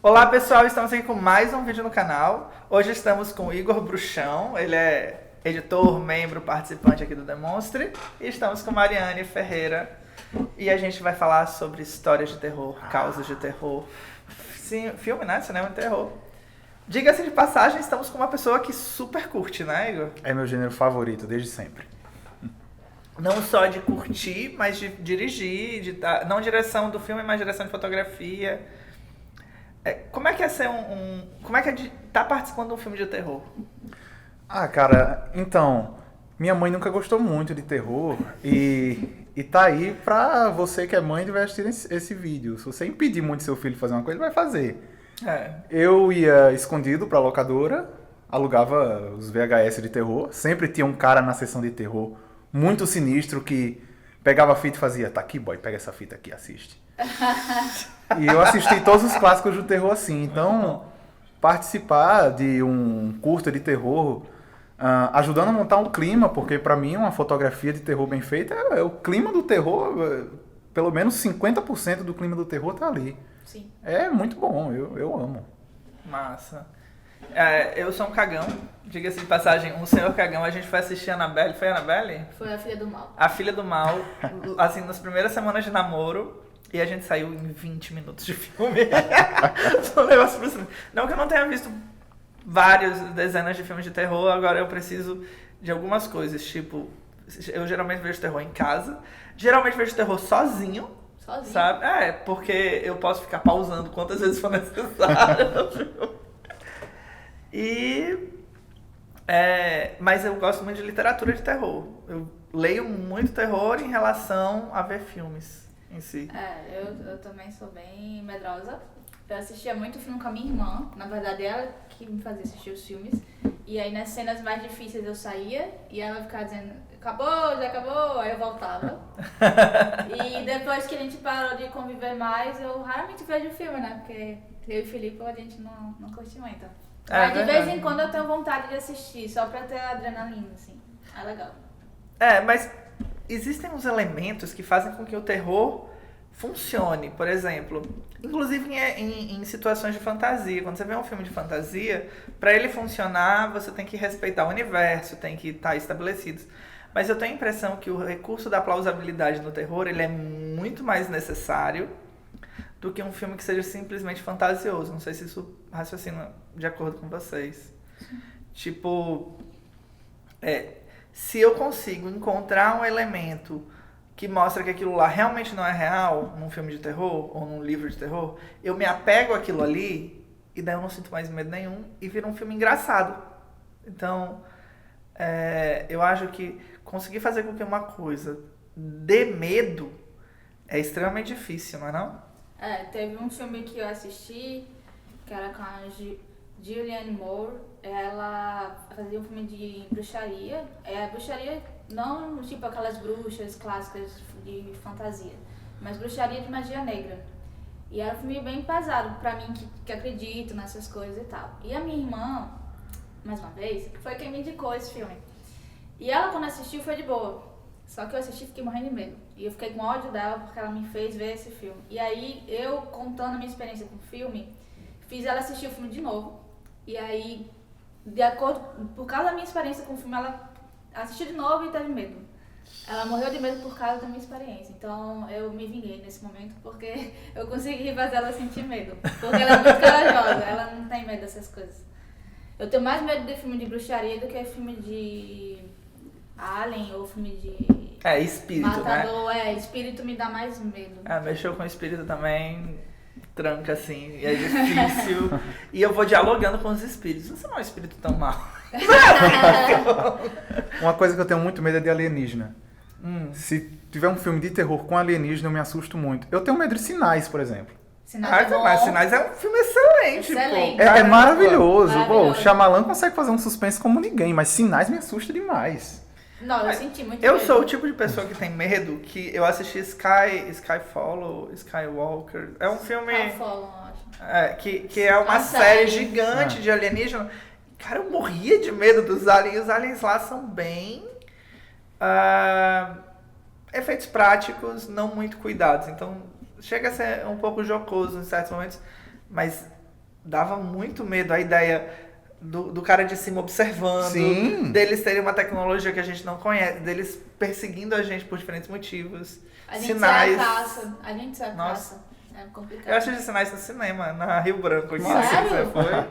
Olá pessoal, estamos aqui com mais um vídeo no canal. Hoje estamos com o Igor Bruchão, ele é editor, membro, participante aqui do Demonstre. E estamos com Mariane Ferreira e a gente vai falar sobre histórias de terror, causas de terror, sim, filme, né? Cinema de terror. Diga-se de passagem, estamos com uma pessoa que super curte, né, Igor? É meu gênero favorito, desde sempre. Não só de curtir, mas de dirigir, não direção do filme, mas direção de fotografia. Como é que é ser como é que é estar participando de um filme de terror? Ah, cara, então, minha mãe nunca gostou muito de terror e tá aí pra você que é mãe e estiver assistindo esse vídeo. Se você impedir muito seu filho de fazer uma coisa, ele vai fazer. Eu ia escondido pra locadora, alugava os VHS de terror. Sempre tinha um cara na sessão de terror muito sinistro que pegava a fita e fazia, tá aqui, boy, pega essa fita aqui, assiste. E eu assisti todos os clássicos do terror assim. Então, participar de um curta de terror, ajudando a montar um clima, porque pra mim uma fotografia de terror bem feita é o clima do terror, pelo menos 50% do clima do terror tá ali. Sim. É muito bom, eu amo. Massa. Eu sou um cagão, diga-se de passagem, um senhor cagão. A gente foi assistir a Annabelle, foi a Annabelle? Foi A Filha do Mal. A Filha do Mal, assim, nas primeiras semanas de namoro, e a gente saiu em 20 minutos de filme. Foi um negócio frustrante. Não que eu não tenha visto dezenas de filmes de terror, agora eu preciso de algumas coisas, tipo, eu geralmente vejo terror em casa, geralmente vejo terror sozinho. Sozinho? Sabe? Porque eu posso ficar pausando quantas vezes for necessário. Mas eu gosto muito de literatura de terror. Eu leio muito terror em relação a ver filmes em si. Eu também sou bem medrosa. Eu assistia muito filme com a minha irmã. Na verdade, ela que me fazia assistir os filmes. E aí, nas cenas mais difíceis, eu saía e ela ficava dizendo, acabou, já acabou. Aí eu voltava. E depois que a gente parou de conviver mais, eu raramente vejo filme, né? Porque eu e o Felipe, a gente não curte muito. Mas de vez em quando eu tenho vontade de assistir, só pra ter adrenalina, assim. É legal. Mas existem uns elementos que fazem com que o terror funcione. Por exemplo, inclusive em situações de fantasia. Quando você vê um filme de fantasia, pra ele funcionar, você tem que respeitar o universo, tem que estar estabelecido. Mas eu tenho a impressão que o recurso da plausibilidade no terror, ele é muito mais necessário do que um filme que seja simplesmente fantasioso. Não sei se isso raciocina de acordo com vocês. Tipo, se eu consigo encontrar um elemento que mostra que aquilo lá realmente não é real, num filme de terror ou num livro de terror, eu me apego àquilo ali e daí eu não sinto mais medo nenhum e vira um filme engraçado. Então, eu acho que conseguir fazer com que uma coisa dê medo é extremamente difícil, não é não? Teve um filme que eu assisti, que era com a Julianne Moore. Ela fazia um filme de bruxaria. Bruxaria não tipo aquelas bruxas clássicas de fantasia, mas bruxaria de magia negra. E era um filme bem pesado pra mim, que acredito nessas coisas e tal. E a minha irmã, mais uma vez, foi quem me indicou esse filme. E ela, quando assistiu, foi de boa. Só que eu assisti e fiquei morrendo de medo. E eu fiquei com ódio dela porque ela me fez ver esse filme. E aí, eu, contando a minha experiência com o filme, fiz ela assistir o filme de novo. E aí, por causa da minha experiência com o filme, ela assistiu de novo e teve medo. Ela morreu de medo por causa da minha experiência. Então, eu me vinguei nesse momento porque eu consegui fazer ela sentir medo. Porque ela é muito corajosa, ela não tem medo dessas coisas. Eu tenho mais medo de filme de bruxaria do que filme de Alien ou filme de espírito, matador, né? Espírito me dá mais medo. Mexeu com o espírito também, tranca assim, e é difícil. E eu vou dialogando com os espíritos. Você não é um espírito tão mau. Uma coisa que eu tenho muito medo é de alienígena. Se tiver um filme de terror com alienígena, eu me assusto muito. Eu tenho medo de Sinais, por exemplo. Mas Sinais é um filme excelente. Excelente. Pô. É maravilhoso. Maravilhoso. O Shyamalan consegue fazer um suspense como ninguém, mas Sinais me assusta demais. Não, eu senti muito Eu medo. sou o tipo de pessoa que tem medo, que eu assisti Skyfall ou Skywalker. É um filme que é uma série gigante de alienígena. Cara, eu morria de medo dos aliens. Os aliens lá são bem efeitos práticos, não muito cuidados. Então, chega a ser um pouco jocoso em certos momentos, mas dava muito medo a ideia do cara de cima observando, Sim. deles terem uma tecnologia que a gente não conhece, deles perseguindo a gente por diferentes motivos. A gente Sinais. sai a caça. A gente sai a Nossa. caça. É complicado. Eu assisti Sinais no cinema, na Rio Branco. Aqui. Sério? Você foi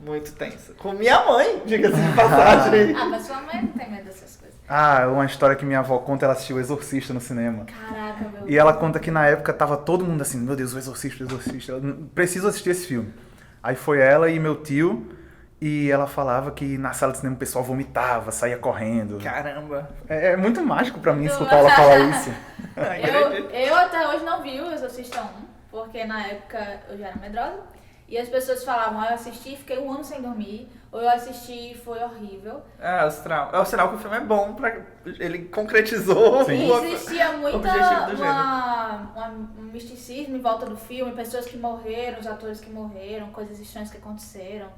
muito tenso. Com minha mãe, diga-se de passagem. Ah, mas sua mãe não tem medo dessas coisas. Ah, uma história que minha avó conta, ela assistiu O Exorcista no cinema. Caraca, meu E ela conta que na época tava todo mundo assim, meu Deus, o Exorcista, eu preciso assistir esse filme. Aí foi ela e meu tio, e ela falava que na sala de cinema o pessoal vomitava, saía correndo. Caramba. É muito mágico pra mim escutar ela falar isso. Eu até hoje não vi o Exorcista 1, porque na época eu já era medrosa. E as pessoas falavam, eu assisti e fiquei 1 ano sem dormir, ou eu assisti e foi horrível. É o sinal que o filme é bom, ele concretizou Sim. o Existia objetivo do gênero. um misticismo em volta do filme, pessoas que morreram, os atores que morreram, coisas estranhas que aconteceram,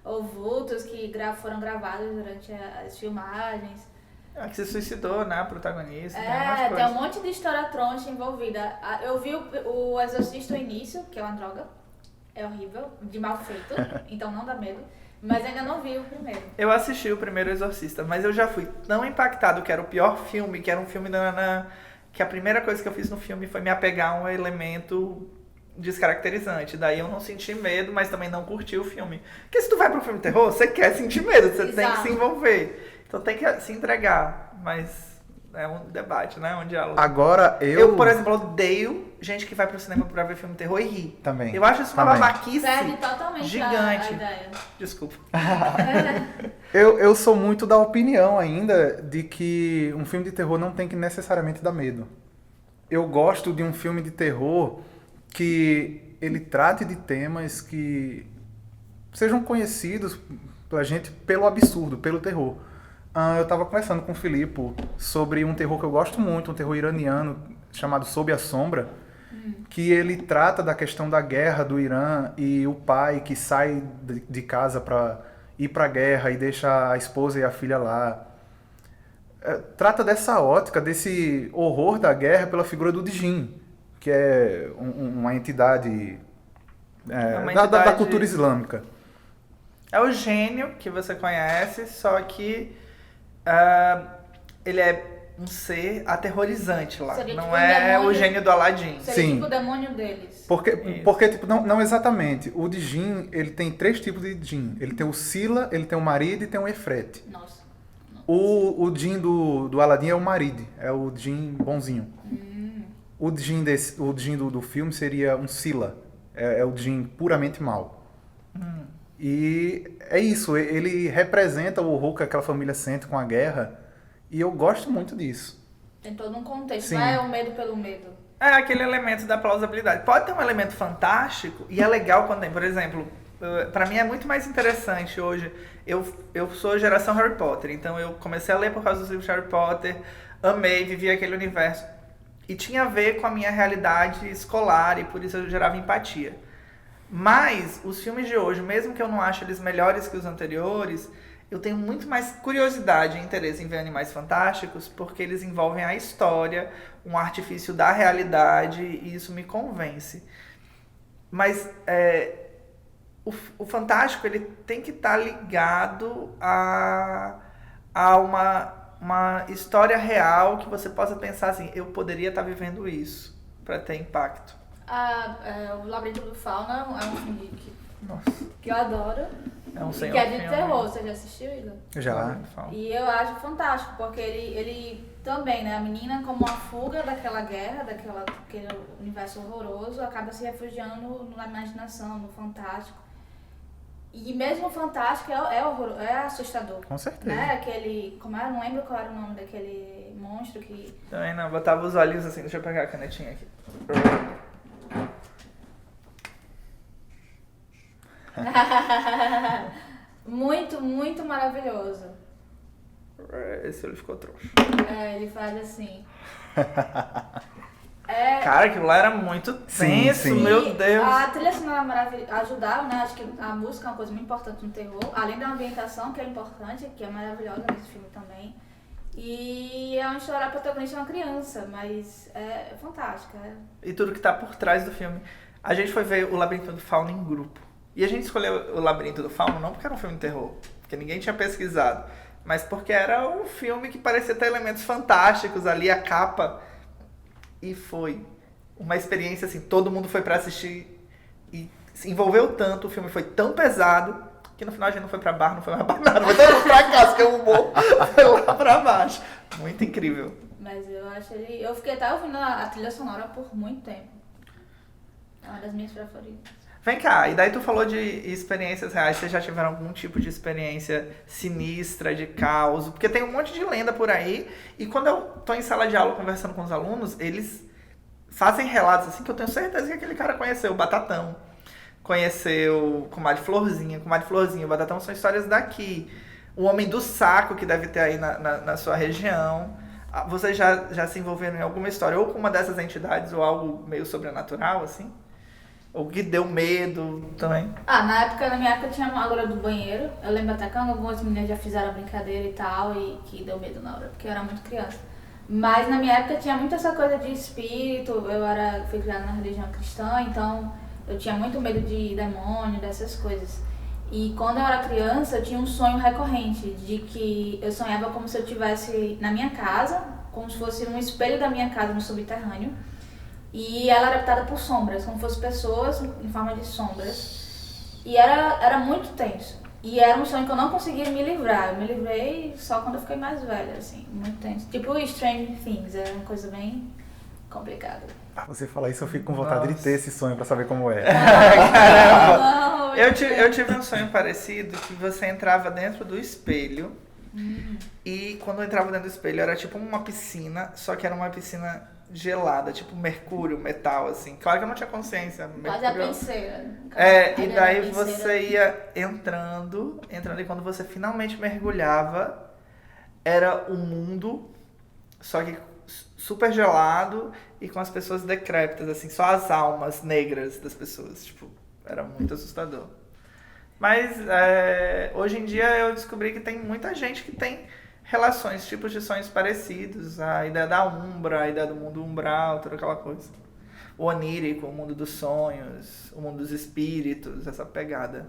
ou vultos que foram gravados durante as filmagens. É, que se suicidou, né, a protagonista. Tem um monte de história troncha envolvida. Eu vi o Exorcista no início, que é uma droga. É horrível, de mal feito, então não dá medo. Mas ainda não vi o primeiro. Eu assisti o primeiro Exorcista, mas eu já fui tão impactado que era o pior filme, que era um filme que a primeira coisa que eu fiz no filme foi me apegar a um elemento descaracterizante. Daí eu não senti medo, mas também não curti o filme. Porque se tu vai pro filme terror, você quer sentir medo, você tem que Exato. se envolver. Então tem que se entregar, mas é um debate, né, um diálogo. Agora Eu, por exemplo, odeio gente que vai pro cinema pra ver filme terror e ri. Também. Eu acho isso uma Também. babaquice Perde totalmente gigante. a ideia. Desculpa. Eu sou muito da opinião ainda de que um filme de terror não tem que necessariamente dar medo. Eu gosto de um filme de terror que ele trate de temas que sejam conhecidos pela gente pelo absurdo, pelo terror. Eu estava conversando com o Filipe sobre um terror que eu gosto muito, um terror iraniano chamado Sob a Sombra, que ele trata da questão da guerra do Irã e o pai que sai de casa para ir para a guerra e deixa a esposa e a filha lá. Trata dessa ótica, desse horror da guerra pela figura do Djinn, que é uma entidade, da cultura islâmica. É o gênio que você conhece, só que ele é um ser aterrorizante lá. Seria Não tipo um é demônio. o gênio do Aladdin. Seria Sim. tipo o demônio deles. Porque tipo, não exatamente. O Djinn, ele tem 3 tipos de Djinn. Ele tem o Sila, ele tem o Marid e tem o Efret. Nossa. O Djinn do Aladdin é o Marid, é o Djinn bonzinho. O Djinn, do filme seria um Sila, é o Djinn puramente mau. E é isso, ele representa o horror que aquela família sente com a guerra, e eu gosto muito disso. Tem todo um contexto, Sim. não é o medo pelo medo. É aquele elemento da plausibilidade. Pode ter um elemento fantástico e é legal quando tem. Por exemplo, pra mim é muito mais interessante hoje. Eu sou geração Harry Potter, então eu comecei a ler por causa dos livros de Harry Potter, amei, vivi aquele universo. E tinha a ver com a minha realidade escolar e por isso eu gerava empatia. Mas os filmes de hoje, mesmo que eu não ache eles melhores que os anteriores, eu tenho muito mais curiosidade e interesse em ver Animais Fantásticos porque eles envolvem a história, um artifício da realidade e isso me convence. Mas o Fantástico ele tem que estar ligado a uma história real que você possa pensar assim, eu poderia estar vivendo isso para ter impacto. O Labirinto do Fauno é um filme Nossa, que eu adoro. é um E senhor que é de filme. terror, você já assistiu, Igor? Já. E eu acho fantástico, porque ele também, né? A menina, como uma fuga daquela guerra, daquele universo horroroso, acaba se refugiando na imaginação, no fantástico. E mesmo o fantástico é assustador. Com certeza. Né? Como era? Não lembro qual era o nome daquele monstro que... Também não, botava os olhinhos assim, deixa eu pegar a canetinha aqui. Muito, muito maravilhoso. Esse olho ficou troncho. Ele faz assim. Cara, aquilo lá era muito Sim, tenso, sim. meu E Deus. a trilha sonora maravilhosa ajudava, né? Acho que a música é uma coisa muito importante no terror. Além da ambientação, que é importante, que é maravilhosa nesse filme também. E é uma história, a protagonista é uma criança, mas é fantástica. E tudo que tá por trás do filme. A gente foi ver o Labirinto do Fauno em grupo. E a gente escolheu O Labirinto do Fauno não porque era um filme de terror, porque ninguém tinha pesquisado, mas porque era um filme que parecia ter elementos fantásticos ali, a capa. E foi uma experiência assim, todo mundo foi pra assistir e se envolveu tanto, o filme foi tão pesado, que no final a gente não foi pra bar, não foi mais pra nada, foi todo mundo pra casa, que o humor foi lá pra baixo. Muito incrível. Mas eu acho ele... Eu fiquei até ouvindo a trilha sonora por muito tempo. É uma das minhas preferidas. Vem cá, e daí tu falou de experiências reais, vocês já tiveram algum tipo de experiência sinistra, de caos? Porque tem um monte de lenda por aí, e quando eu tô em sala de aula conversando com os alunos, eles fazem relatos assim que eu tenho certeza que aquele cara conheceu o Batatão, conheceu Comadre Florzinha. Comadre Florzinha e o Batatão são histórias daqui. O Homem do Saco, que deve ter aí na sua região. Vocês já se envolveram em alguma história, ou com uma dessas entidades, ou algo meio sobrenatural, assim? Ou que deu medo também? Na minha época tinha uma loira do banheiro. Eu lembro até que algumas meninas já fizeram brincadeira e tal, e que deu medo na hora, porque eu era muito criança. Mas na minha época tinha muito essa coisa de espírito, fui criada na religião cristã, então eu tinha muito medo de demônio, dessas coisas. E quando eu era criança, eu tinha um sonho recorrente, de que eu sonhava como se eu estivesse na minha casa, como se fosse um espelho da minha casa no subterrâneo, e ela era habitada por sombras, como se fossem pessoas em forma de sombras. E era muito tenso. E era um sonho que eu não conseguia me livrar. Eu me livrei só quando eu fiquei mais velha, assim, muito tenso. Tipo Stranger Things, é uma coisa bem complicada. Você fala isso, eu fico com vontade de ter esse sonho pra saber como é. Caramba! Eu tive um sonho parecido, que você entrava dentro do espelho, e quando eu entrava dentro do espelho era tipo uma piscina, só que era uma piscina gelada, tipo mercúrio, metal, assim. Claro que eu não tinha consciência. Quase a penseira. E daí você ia entrando, e quando você finalmente mergulhava, era o mundo, só que super gelado e com as pessoas decrépitas, assim, só as almas negras das pessoas, tipo, era muito assustador. Mas hoje em dia eu descobri que tem muita gente que tem relações, tipos de sonhos parecidos, a ideia da Umbra, a ideia do mundo umbral, toda aquela coisa. O onírico, o mundo dos sonhos, o mundo dos espíritos, essa pegada.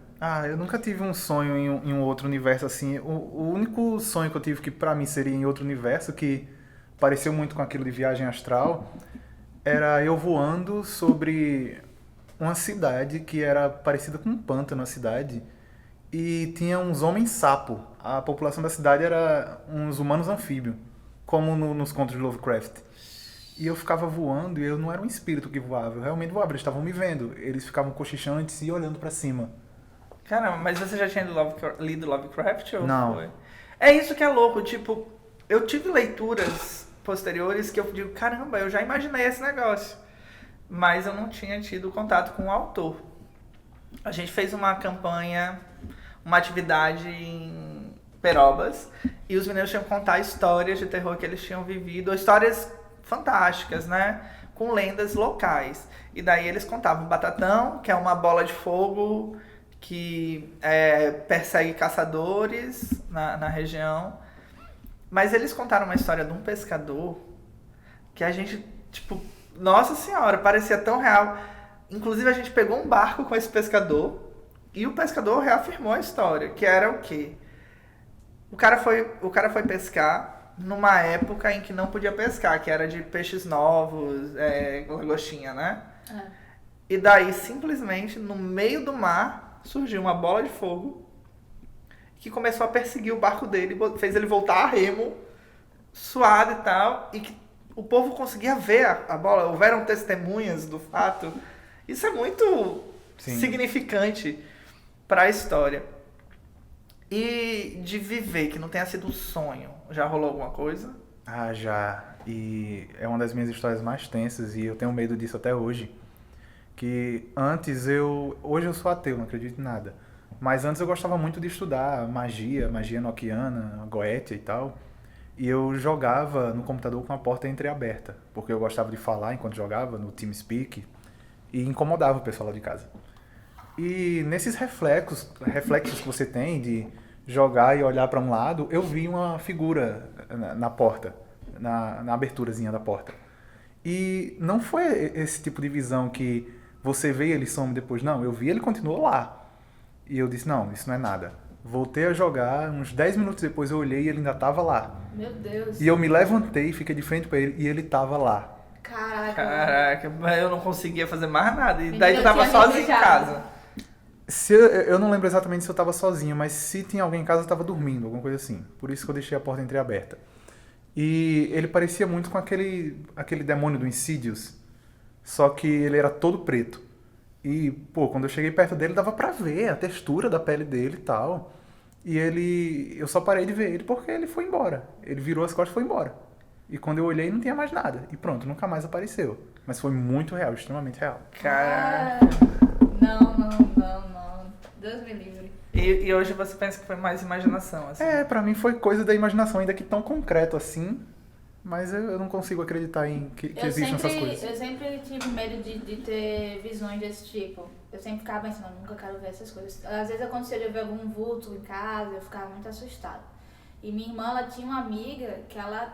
Eu nunca tive um sonho em um outro universo assim. O único sonho que eu tive que pra mim seria em outro universo, que pareceu muito com aquilo de viagem astral, era eu voando sobre uma cidade que era parecida com um pântano, a cidade, e tinha uns homens-sapo. A população da cidade era uns humanos anfíbios, como nos contos de Lovecraft. E eu ficava voando e eu não era um espírito que voava, eu realmente voava, eles estavam me vendo. Eles ficavam cochichantes e olhando pra cima. Caramba, mas você já tinha lido Lovecraft? Ou não. Foi? É isso que é louco, tipo, eu tive leituras posteriores que eu digo, caramba, eu já imaginei esse negócio. Mas eu não tinha tido contato com o autor. A gente fez uma campanha, uma atividade em Perobas, e os meninos tinham que contar histórias de terror que eles tinham vivido, histórias fantásticas, né? Com lendas locais. E daí eles contavam o Batatão, que é uma bola de fogo que persegue caçadores na região. Mas eles contaram uma história de um pescador que a gente, tipo, nossa senhora, parecia tão real. Inclusive a gente pegou um barco com esse pescador e o pescador reafirmou a história, que era o quê? O cara foi pescar numa época em que não podia pescar, que era de peixes novos, lagostinha, né? E daí, simplesmente, no meio do mar, surgiu uma bola de fogo que começou a perseguir o barco dele, fez ele voltar a remo, suado e tal, e que o povo conseguia ver a bola, houveram testemunhas do fato. Isso é muito significante para a história. E de viver, que não tenha sido um sonho, já rolou alguma coisa? Já. E é uma das minhas histórias mais tensas e eu tenho medo disso até hoje. Que antes hoje eu sou ateu, não acredito em nada. Mas antes eu gostava muito de estudar magia enoquiana, goétia e tal. E eu jogava no computador com a porta entreaberta, porque eu gostava de falar enquanto jogava no TeamSpeak e incomodava o pessoal lá de casa. E nesses reflexos que você tem de jogar e olhar para um lado, eu vi uma figura na porta, na aberturazinha da porta. E não foi esse tipo de visão que você vê e ele some depois, não. Eu vi, ele continuou lá. E eu disse, não, isso não é nada. Voltei a jogar, uns 10 minutos depois eu olhei e ele ainda tava lá. Meu Deus. E eu me levantei, fiquei de frente pra ele e ele tava lá. Caraca. Mas eu não conseguia fazer mais nada. E Menina, daí tu tava tinha sozinho em arrejado. casa. Eu não lembro exatamente se eu tava sozinho, mas se tinha alguém em casa eu tava dormindo, alguma coisa assim. Por isso que eu deixei a porta entreaberta. E ele parecia muito com aquele demônio do Insidious, só que ele era todo preto. E, pô, quando eu cheguei perto dele dava pra ver a textura da pele dele e tal. E eu só parei de ver ele porque ele foi embora. Ele virou as costas e foi embora. E quando eu olhei não tinha mais nada. E pronto, nunca mais apareceu. Mas foi muito real, extremamente real. Cara. Não. Deus me livre. E hoje você pensa que foi mais imaginação, assim. Pra mim foi coisa da imaginação, ainda que tão concreto assim. Mas eu não consigo acreditar em que existem essas coisas. Eu sempre tive medo de ter visões desse tipo. Eu sempre ficava pensando, nunca quero ver essas coisas. Às vezes acontecia de eu ver algum vulto em casa, eu ficava muito assustada. E minha irmã, ela tinha uma amiga que ela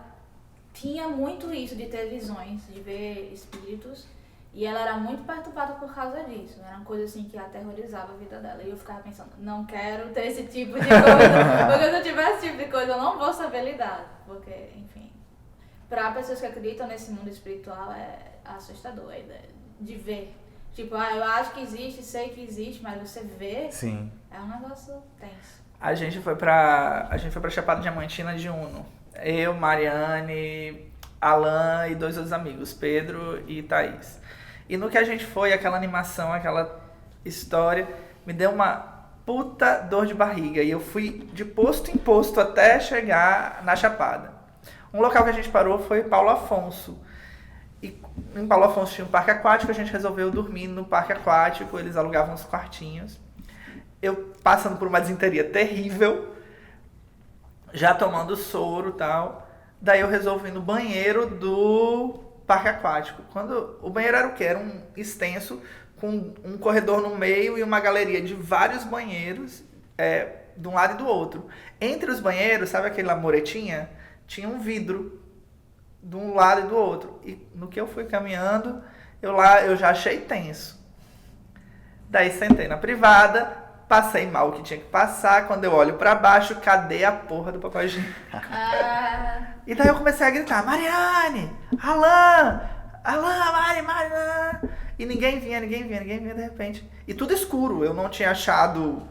tinha muito isso de ter visões, de ver espíritos. E ela era muito perturbada por causa disso. Era uma coisa assim que aterrorizava a vida dela. E eu ficava pensando, não quero ter esse tipo de coisa. Porque se eu tiver esse tipo de coisa, eu não vou saber lidar. Porque, enfim, para pessoas que acreditam nesse mundo espiritual é assustador a ideia de ver. Tipo, eu acho que existe, sei que existe, mas você vê, Sim. é um negócio tenso. A gente foi pra Chapada Diamantina de Uno. Eu, Mariane, Alan e 2 outros amigos, Pedro e Thaís. E no que a gente foi, aquela animação, aquela história, me deu uma puta dor de barriga. E eu fui de posto em posto até chegar na Chapada. Um local que a gente parou foi Paulo Afonso. E em Paulo Afonso tinha um parque aquático, a gente resolveu dormir no parque aquático, eles alugavam uns quartinhos. Eu passando por uma desinteria terrível, já tomando soro e tal. Daí eu resolvi ir no banheiro do parque aquático. Quando o banheiro era o quê? Era um extenso, com um corredor no meio e uma galeria de vários banheiros, de um lado e do outro. Entre os banheiros, sabe aquela muretinha? Tinha um vidro de um lado e do outro. E no que eu fui caminhando, eu já achei tenso. Daí sentei na privada, passei mal o que tinha que passar. Quando eu olho pra baixo, cadê a porra do papel higiênico? E daí eu comecei a gritar, Mariane, Alan, Mari. E ninguém vinha de repente. E tudo escuro, eu não tinha achado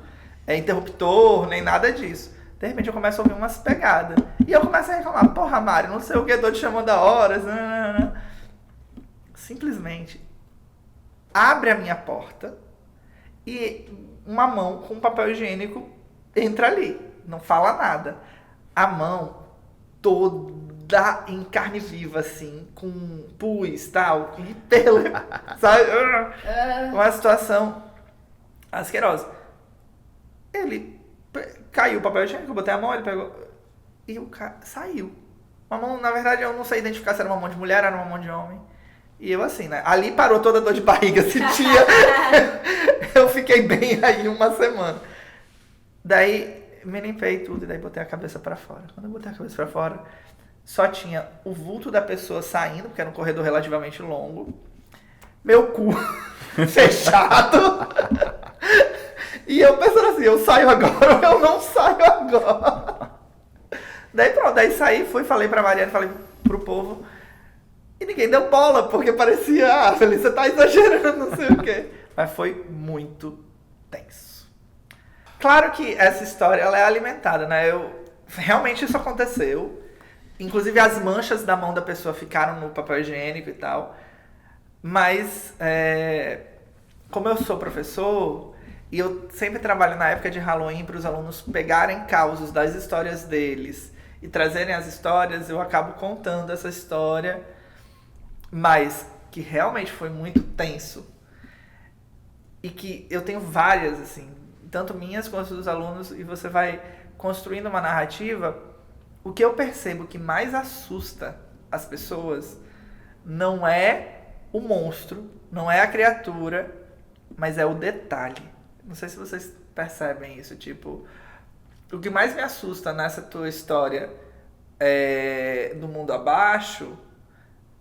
interruptor, nem nada disso. De repente eu começo a ouvir umas pegadas. E eu começo a reclamar, porra, Mari, não sei o que, tô te chamando a horas. Simplesmente abre a minha porta e uma mão com papel higiênico entra ali. Não fala nada. A mão toda em carne viva, assim, com pus, tal, e pelo, sabe? Uma situação asquerosa. Ele caiu o papel higiênico, eu botei a mão, ele pegou e o cara saiu. Uma mão, na verdade, eu não sei identificar se era uma mão de mulher, era uma mão de homem. E eu assim, né? Ali parou toda a dor de barriga esse dia. Eu fiquei bem aí uma semana. Daí me limpei tudo e daí botei a cabeça pra fora. Quando eu botei a cabeça pra fora, só tinha o vulto da pessoa saindo, porque era um corredor relativamente longo. Meu cu fechado. E eu pensando assim, eu saio agora ou eu não saio agora? Daí pronto, daí saí, falei pra Mariana, falei pro povo. E ninguém deu bola, porque parecia, Feliz, você tá exagerando, não sei o quê. Mas foi muito tenso. Claro que essa história ela é alimentada, né? Realmente isso aconteceu. Inclusive as manchas da mão da pessoa ficaram no papel higiênico e tal. Mas, como eu sou professor, e eu sempre trabalho na época de Halloween para os alunos pegarem causos das histórias deles e trazerem as histórias, eu acabo contando essa história, mas que realmente foi muito tenso. E que eu tenho várias, assim, tanto minhas quanto dos alunos, e você vai construindo uma narrativa. O que eu percebo que mais assusta as pessoas não é o monstro, não é a criatura, mas é o detalhe. Não sei se vocês percebem isso, tipo, o que mais me assusta nessa tua história do mundo abaixo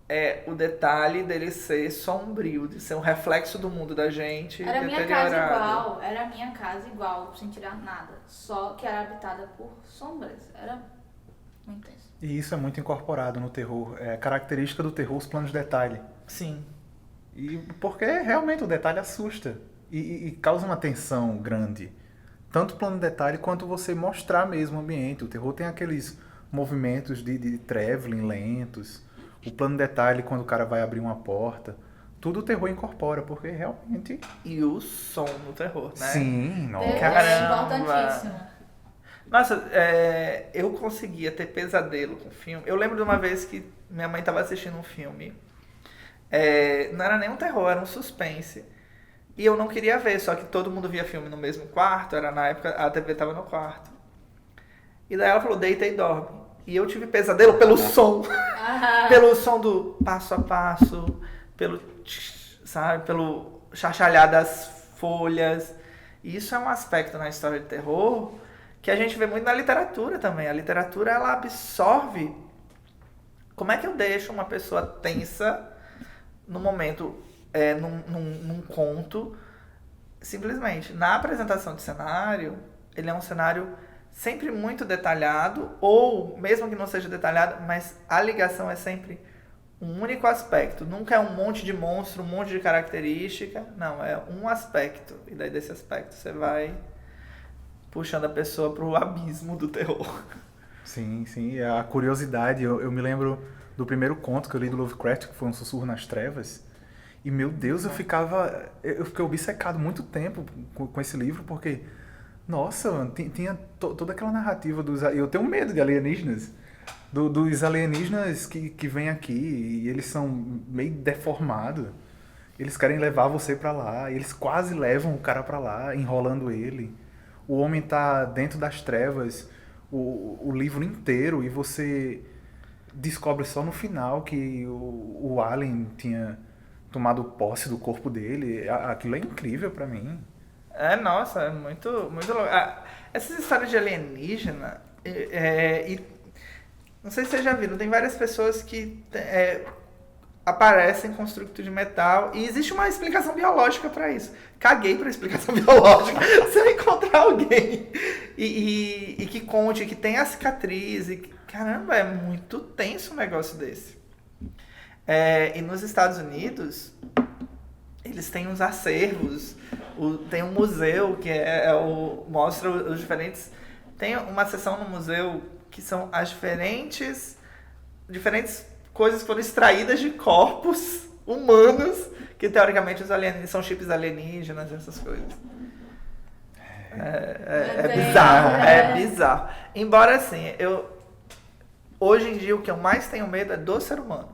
é o detalhe dele ser sombrio, de ser um reflexo do mundo da gente Era minha casa deteriorado. igual, era minha casa igual, sem tirar nada. Só que era habitada por sombras. Era muito tenso. E isso é muito incorporado no terror. É característica do terror os planos de detalhe. Sim. E porque realmente o detalhe assusta e causa uma tensão grande. Tanto o plano de detalhe quanto você mostrar mesmo o ambiente. O terror tem aqueles movimentos de traveling lentos. O plano de detalhe quando o cara vai abrir uma porta. Tudo o terror incorpora, porque realmente... E o som no terror, né? Sim, nossa. É importantíssimo. Nossa, eu conseguia ter pesadelo com o filme. Eu lembro de uma vez que minha mãe estava assistindo um filme. Não era nem um terror, era um suspense. E eu não queria ver, só que todo mundo via filme no mesmo quarto. Era na época, a TV estava no quarto. E daí ela falou, deita e dorme. E eu tive pesadelo pelo som. Pelo som do passo a passo, pelo chachalhar das folhas. E isso é um aspecto na história de terror que a gente vê muito na literatura também. A literatura, ela absorve. Como é que eu deixo uma pessoa tensa no momento, num conto? Simplesmente, na apresentação de cenário, ele é um cenário sempre muito detalhado, ou mesmo que não seja detalhado, mas a ligação é sempre um único aspecto. Nunca é um monte de monstro, um monte de característica. Não, é um aspecto. E daí desse aspecto você vai puxando a pessoa pro abismo do terror. Sim, sim. A curiosidade, eu me lembro do primeiro conto que eu li do Lovecraft, que foi Um Sussurro nas Trevas. E, meu Deus, eu fiquei obcecado muito tempo com esse livro, porque, nossa, mano, tinha toda aquela narrativa dos... Eu tenho medo de alienígenas. Dos alienígenas que vêm aqui, e eles são meio deformados. Eles querem levar você pra lá, e eles quase levam o cara pra lá, enrolando ele. O homem tá dentro das trevas o livro inteiro, e você descobre só no final que o alien tinha tomado posse do corpo dele. Aquilo é incrível pra mim. Nossa, é muito, muito louco. Essas histórias de alienígena, não sei se vocês já viram, tem várias pessoas que aparecem construtos de metal e existe uma explicação biológica pra isso. Caguei pra explicação biológica. Se eu encontrar alguém e que conte, que tenha a cicatriz, caramba, é muito tenso um negócio desse. E nos Estados Unidos, eles têm uns acervos, tem um museu que mostra os diferentes... Tem uma seção no museu que são as diferentes coisas que foram extraídas de corpos humanos, que teoricamente os alienígenas são chips alienígenas, essas coisas. Bizarro, bizarro. Embora assim, hoje em dia o que eu mais tenho medo é do ser humano.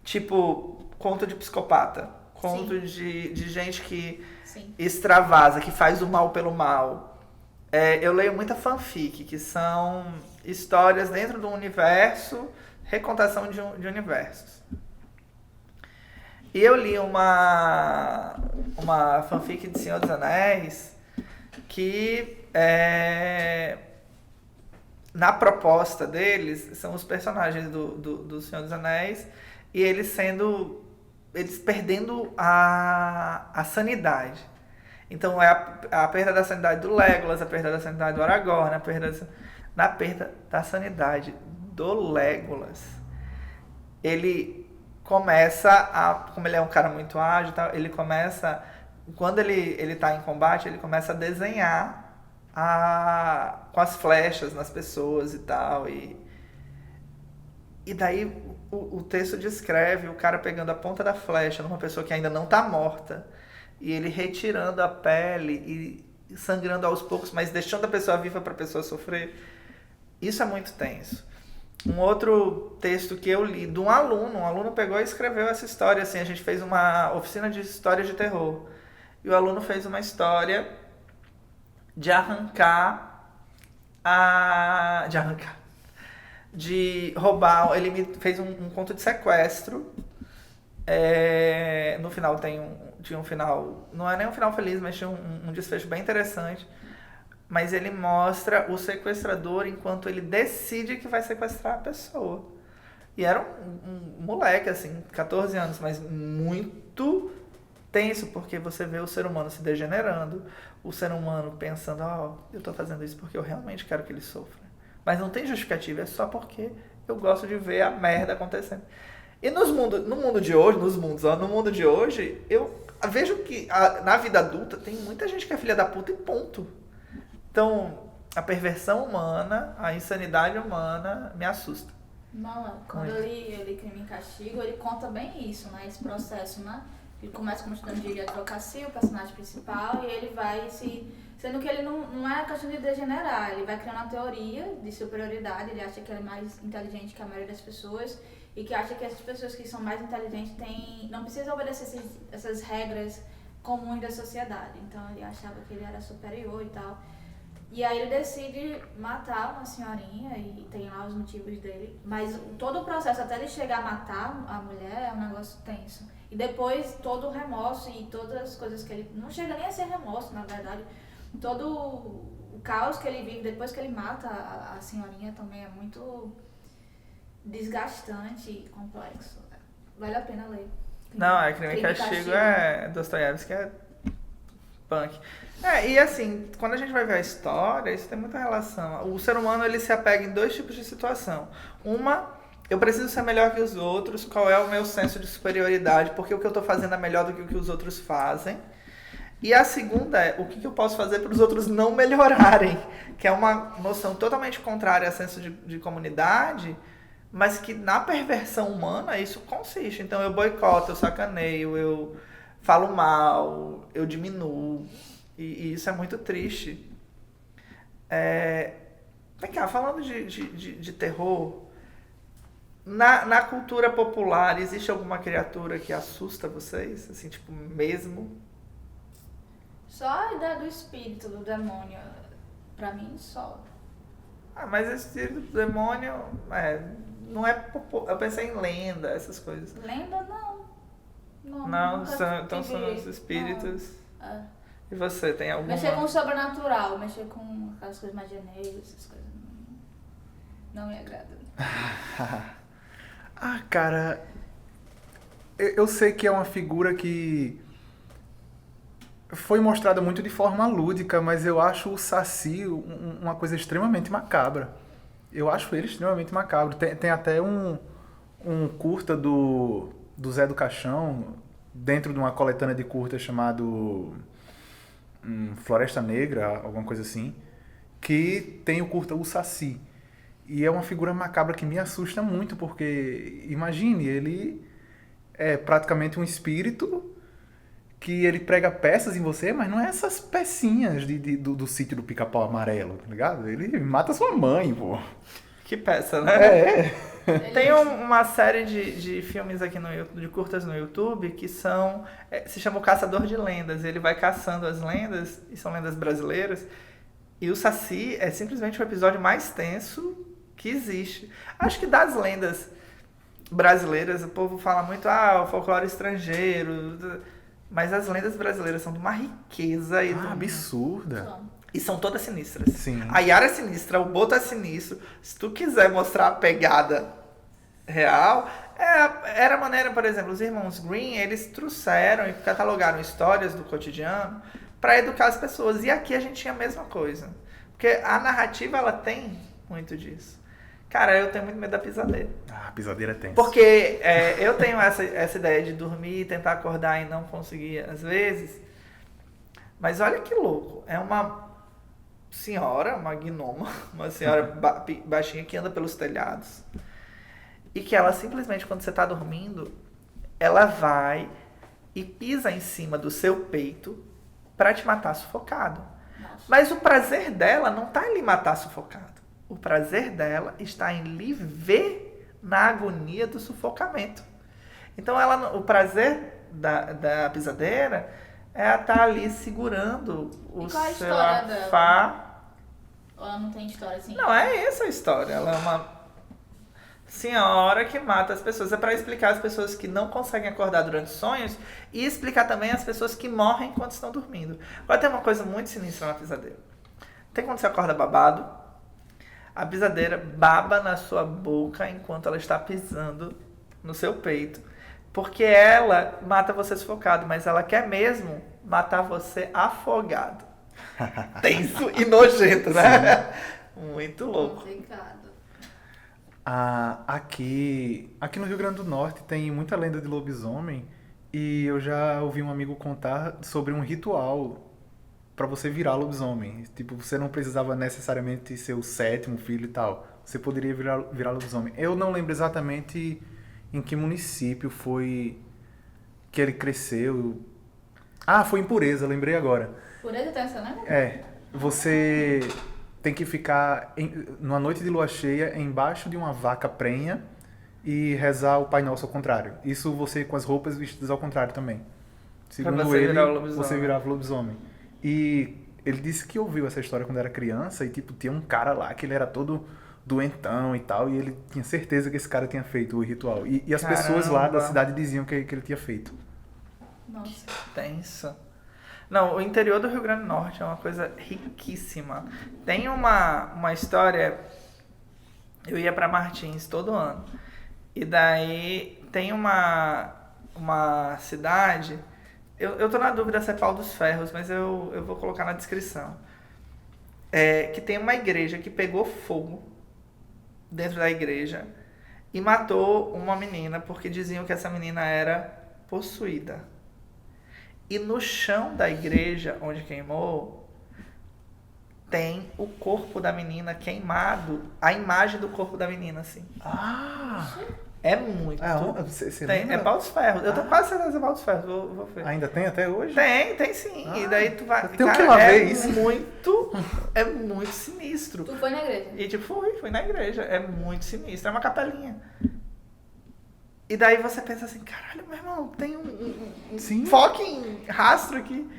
Tipo, conto de psicopata, conto de gente que extravasa, que faz o mal pelo mal. Eu leio muita fanfic, que são histórias dentro do universo, recontação de universos. E eu li uma fanfic de Senhor dos Anéis que, na proposta deles, são os personagens do Senhor dos Anéis e eles perdendo a sanidade. Então é a perda da sanidade do Legolas, a perda da sanidade do Aragorn, na perda da sanidade do Legolas. Ele começa como ele é um cara muito ágil, ele começa, quando ele tá em combate, ele começa a desenhar com as flechas nas pessoas e tal, e daí o texto descreve o cara pegando a ponta da flecha numa pessoa que ainda não tá morta, e ele retirando a pele e sangrando aos poucos, mas deixando a pessoa viva para a pessoa sofrer. Isso é muito tenso. Um outro texto que eu li de um aluno pegou e escreveu essa história, assim, a gente fez uma oficina de história de terror, e o aluno fez uma história de roubar, ele me fez um conto de sequestro. No final tinha um final, não é nem um final feliz, mas tinha um desfecho bem interessante. Mas ele mostra o sequestrador enquanto ele decide que vai sequestrar a pessoa. E era um moleque, assim, 14 anos, mas muito tenso, porque você vê o ser humano se degenerando, o ser humano pensando, eu tô fazendo isso porque eu realmente quero que ele sofra. Mas não tem justificativa, é só porque eu gosto de ver a merda acontecendo. E no mundo de hoje, eu vejo que na vida adulta tem muita gente que é filha da puta e ponto. Então, a perversão humana, a insanidade humana me assusta. Não, quando eu li Crime e Castigo, ele conta bem isso, né? Esse processo, né? Ele começa como estudante de advocacia, o personagem principal, e ele vai se... Sendo que ele não é questão de degenerar, ele vai criando uma teoria de superioridade, ele acha que ele é mais inteligente que a maioria das pessoas, e que acha que essas pessoas que são mais inteligentes não precisam obedecer essas regras comuns da sociedade. Então ele achava que ele era superior e tal. E aí ele decide matar uma senhorinha e tem lá os motivos dele. Mas todo o processo até ele chegar a matar a mulher é um negócio tenso. E depois todo o remorso e todas as coisas que ele... Não chega nem a ser remorso, na verdade. Todo o caos que ele vive depois que ele mata a senhorinha também é muito desgastante e complexo. Vale a pena ler. Não, Crime e Castigo é Dostoiévski, é punk. E assim, quando a gente vai ver a história, isso tem muita relação. O ser humano, ele se apega em dois tipos de situação. Uma, eu preciso ser melhor que os outros, qual é o meu senso de superioridade, porque o que eu estou fazendo é melhor do que o que os outros fazem. E a segunda é, o que eu posso fazer para os outros não melhorarem, que é uma noção totalmente contrária ao senso de comunidade, mas que na perversão humana isso consiste. Então eu boicoto, eu sacaneio, eu falo mal, eu diminuo. E isso é muito triste. Vem cá, falando de terror, na cultura popular, existe alguma criatura que assusta vocês? Assim, tipo, mesmo? Só a ideia do espírito, do demônio, pra mim, só. Mas esse espírito do demônio, não é popular. Eu pensei em lenda, essas coisas. Lenda, não. Não, então são os espíritos. E você, tem alguma? Mexer com o sobrenatural, mexer com aquelas coisas magia negra, essas coisas. Não me agrada. Cara, eu sei que é uma figura que foi mostrada muito de forma lúdica, mas eu acho o Saci uma coisa extremamente macabra. Eu acho ele extremamente macabro. Tem até um curta do Zé do Caixão, dentro de uma coletânea de curtas chamado Floresta Negra, alguma coisa assim, que tem o curta O Saci. E é uma figura macabra que me assusta muito, porque, imagine, ele é praticamente um espírito que ele prega peças em você, mas não é essas pecinhas do sítio do Pica-Pau Amarelo, tá ligado? Ele mata sua mãe, pô. Que peça, né? Tem uma série de filmes aqui de curtas no YouTube que se chama O Caçador de Lendas. Ele vai caçando as lendas, e são lendas brasileiras. E o Saci é simplesmente o episódio mais tenso que existe. Acho que das lendas brasileiras, o povo fala muito, o folclore estrangeiro, mas as lendas brasileiras são de uma riqueza absurda. E são todas sinistras. Sim. A Yara é sinistra, o Boto é sinistro. Se tu quiser mostrar a pegada real, era maneira, por exemplo, os irmãos Green, eles trouxeram e catalogaram histórias do cotidiano para educar as pessoas. E aqui a gente tinha a mesma coisa. Porque a narrativa, ela tem muito disso. Cara, eu tenho muito medo da pisadeira. A pisadeira tem. Porque eu tenho essa ideia de dormir, tentar acordar e não conseguir às vezes. Mas olha que louco. É uma senhora, uma gnoma, uma senhora baixinha que anda pelos telhados. E que ela simplesmente, quando você está dormindo, ela vai e pisa em cima do seu peito para te matar sufocado. Nossa. Mas o prazer dela não está em lhe matar sufocado. O prazer dela está em lhe ver na agonia do sufocamento. Então, o prazer da pisadeira é estar ali segurando o qual a seu história afá. Dela? Ou ela não tem história assim? Não, é essa a história. Ela é uma senhora que mata as pessoas. É para explicar as pessoas que não conseguem acordar durante sonhos e explicar também as pessoas que morrem enquanto estão dormindo. Agora tem uma coisa muito sinistra na pisadeira. Tem quando você acorda babado, A pisadeira baba na sua boca enquanto ela está pisando no seu peito. Porque ela mata você sufocado, mas ela quer mesmo matar você afogado. Tenso e nojento, né? Muito louco. Complicado. Aqui no Rio Grande do Norte tem muita lenda de lobisomem e eu já ouvi um amigo contar sobre um ritual pra você virar lobisomem. Tipo, você não precisava necessariamente ser o 7º filho e tal. Você poderia virar lobisomem. Eu não lembro exatamente em que município foi que ele cresceu. Foi em Pureza, lembrei agora. Pureza tem essa, né? Você tem que ficar numa noite de lua cheia embaixo de uma vaca prenha e rezar o Pai Nosso ao contrário. Isso você com as roupas vestidas ao contrário também. Segundo você ele, virar o lobisomem. você virava lobisomem. E ele disse que ouviu essa história quando era criança e tipo tinha um cara lá que ele era todo doentão e tal, e ele tinha certeza que esse cara tinha feito o ritual. E as pessoas lá da cidade diziam que ele tinha feito. Nossa. Tenso. Não, o interior do Rio Grande do Norte é uma coisa riquíssima. Tem uma história... Eu ia pra Martins todo ano. E daí tem uma cidade... Eu tô na dúvida se é Pau dos Ferros, mas eu vou colocar na descrição. Que tem uma igreja que pegou fogo dentro da igreja e matou uma menina porque diziam que essa menina era possuída. E no chão da igreja onde queimou tem o corpo da menina queimado, a imagem do corpo da menina assim. É muito. Você Tem, lembra? é Pau dos Ferros. Eu tô quase certeza que é Pau dos Ferros. Vou ver. Ainda tem até hoje? Tem sim. E daí tu vai. Eu tenho que ir lá ver isso. É muito sinistro. Tu foi na igreja? E tipo, fui na igreja. É muito sinistro. É uma capelinha. E daí você pensa assim, caralho, meu irmão, tem um fucking rastro aqui.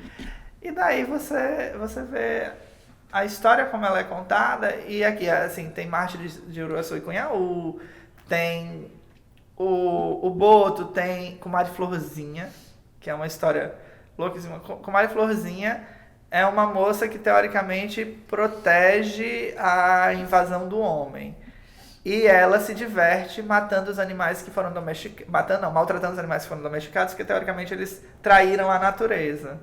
E daí você vê a história como ela é contada. E aqui, assim, tem Mártir de Uruaçu e Cunhaú. Tem o Boto, tem Comadre Florzinha, que é uma história louquíssima. Comadre Florzinha é uma moça que, teoricamente, protege a invasão do homem. E ela se diverte matando os animais que foram domesticados. Maltratando os animais que foram domesticados, porque, teoricamente, eles traíram a natureza.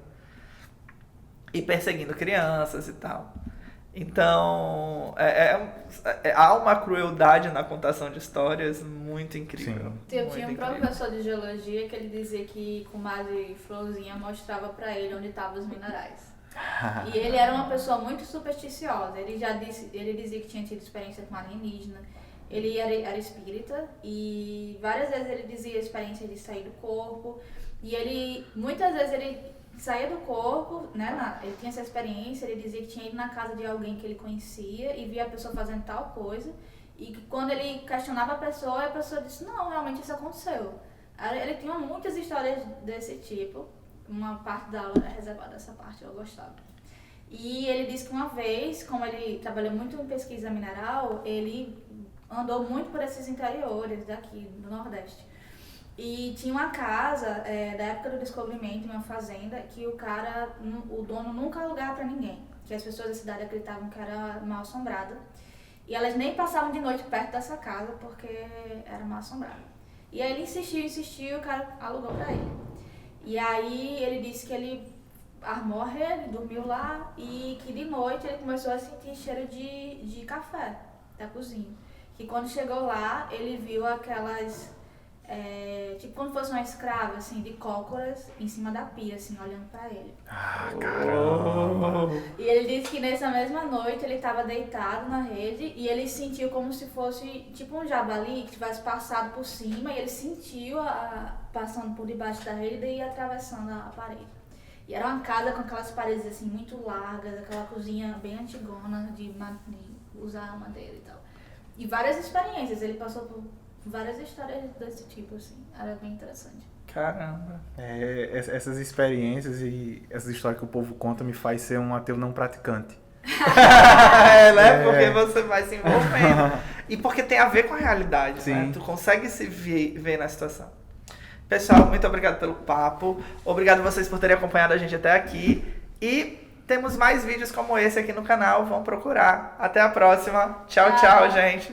E perseguindo crianças e tal. Então, há uma crueldade na contação de histórias muito incrível. Eu tinha um professor de geologia que ele dizia que Comadre Florzinha mostrava pra ele onde estavam os minerais. E ele era uma pessoa muito supersticiosa. Ele dizia que tinha tido experiência com alienígena. Ele era espírita e várias vezes ele dizia a experiência de sair do corpo. E muitas vezes ele saía do corpo, né? Ele tinha essa experiência, ele dizia que tinha ido na casa de alguém que ele conhecia e via a pessoa fazendo tal coisa. E que quando ele questionava a pessoa disse, não, realmente isso aconteceu. Ele tinha muitas histórias desse tipo. Uma parte da aula era reservada essa parte, eu gostava. E ele disse que uma vez, como ele trabalhou muito em pesquisa mineral, ele andou muito por esses interiores daqui, do Nordeste. E tinha uma casa, da época do descobrimento, uma fazenda, que o dono nunca alugava pra ninguém. Que as pessoas da cidade acreditavam que era mal assombrada. E elas nem passavam de noite perto dessa casa porque era mal assombrada. E aí ele insistiu e o cara alugou pra ele. E aí ele disse que ele armou a rede, dormiu lá e que de noite ele começou a sentir cheiro de café da cozinha. Que quando chegou lá, ele viu aquelas... tipo como se fosse uma escrava, assim, de cócoras em cima da pia, assim, olhando pra ele. Caramba! E ele disse que nessa mesma noite ele estava deitado na rede e ele sentiu como se fosse tipo um javali que tivesse passado por cima e ele sentiu passando por debaixo da rede e atravessando a parede. E era uma casa com aquelas paredes assim muito largas, aquela cozinha bem antigona de usar madeira e tal. E várias experiências, ele passou por várias histórias desse tipo, assim, era bem interessante. Caramba. Essas experiências e essas histórias que o povo conta me faz ser um ateu não praticante. Né? Porque você vai se envolvendo. E porque tem a ver com a realidade, Sim. né? Tu consegue se ver na situação. Pessoal, muito obrigado pelo papo. Obrigado a vocês por terem acompanhado a gente até aqui. E temos mais vídeos como esse aqui no canal, vão procurar. Até a próxima. Tchau, tchau, gente.